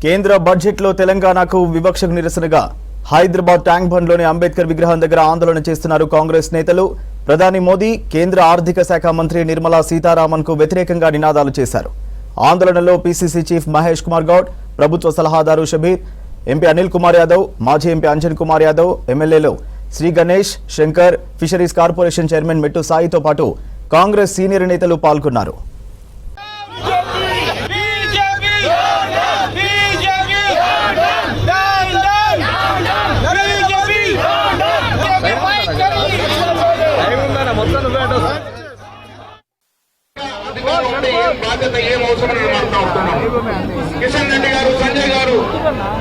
కేంద్ర బడ్జెట్లో తెలంగాణకు వివక్షకు నిరసనగా హైదరాబాద్ ట్యాంక్ బండ్లోని అంబేద్కర్ విగ్రహం దగ్గర ఆందోళన చేస్తున్నారు కాంగ్రెస్ నేతలు. ప్రధాని మోదీ, కేంద్ర ఆర్థిక శాఖ మంత్రి నిర్మలా సీతారామన్ కు వ్యతిరేకంగా నినాదాలు చేశారు. ఆందోళనలో పీసీసీ చీఫ్ మహేష్ కుమార్ గౌడ్, ప్రభుత్వ సలహాదారు షబీర్, ఎంపీ అనిల్ కుమార్ యాదవ్, మాజీ ఎంపీ అంజన్ కుమార్ యాదవ్, ఎమ్మెల్యేలు Sri Ganesh, Shankar, fisheries corporation chairman Mettu సాయితో పాటు కాంగ్రెస్ సీనియర్ నేతలు పాల్గొన్నారు. బాధ్యత ఏం అవసరం కిషన్ రెడ్డి గారు, సంజయ్ గారు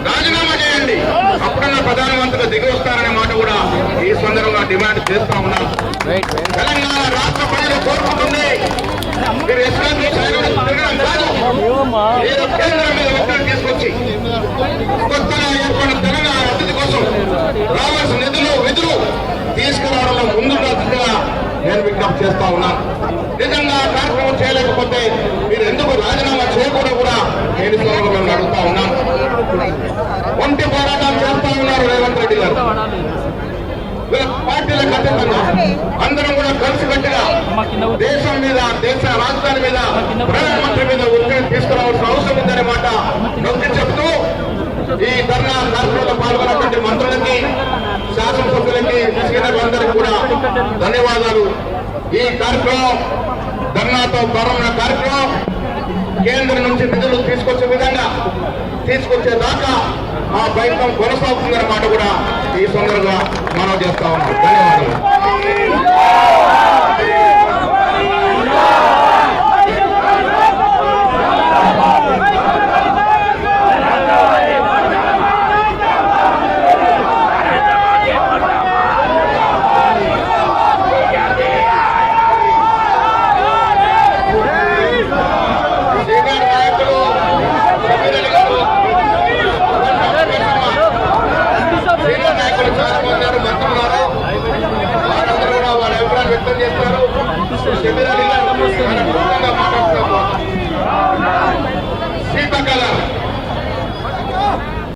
రాజీనామా చేయండి, అప్పుడన్నా ప్రధానమంత్రిగా దిగి వస్తారనే మాట కూడా ఈ సందర్భంగా డిమాండ్ చేస్తా ఉన్నాం. తెలంగాణ రాష్ట్ర ప్రజలు కోరుకుంటుంది మీరు ఎస్ఆర్ఎస్ తిరగడం కాదు, ఏదో కేంద్రం మీద ఒత్తిడి తీసుకొచ్చి కొత్తగా ఏర్పడిన తెలంగాణ అభివృద్ధి కోసం రావాల్సిన విధులు తీసుకురావడంలో ముందుగా నేను విజ్ఞప్తి చేస్తా ఉన్నాను. నిజంగా కార్యక్రమం చేయలేకపోతే మీరు ఎందుకు రాజీనామా చేయకూడదు కూడా నేను మేము అడుగుతా ఉన్నాను. ఒంటి పోరాటం చేస్తా ఉన్నారు రేవంత్ రెడ్డి గారు. పార్టీలకు అతీతంగా అందరం కూడా కలిసికట్టుగా దేశం మీద, దేశ రాజధాని మీద, ప్రధానమంత్రి మీద ఒత్తిడి తీసుకురావాల్సిన అవసరం ఉందనే మాట నొక్కి చెప్తూ ఈ ధర్నా కార్యక్రమంలో పాల్గొన్నటువంటి మంత్రులకి, శాసనసభ్యులకి, సీనియర్లందరికీ కూడా ధన్యవాదాలు. ఈ కార్యక్రమం ధర్నాతో ప్రారంభమైన కార్యక్రమం కేంద్రం నుంచి నిధులు తీసుకొచ్చేదాకా ఆ ప్రయత్నం కొనసాగుతుందనే మాట కూడా ఈ సందర్భంగా మనం చేస్తా ఉన్నాం. ధన్యవాదాలు.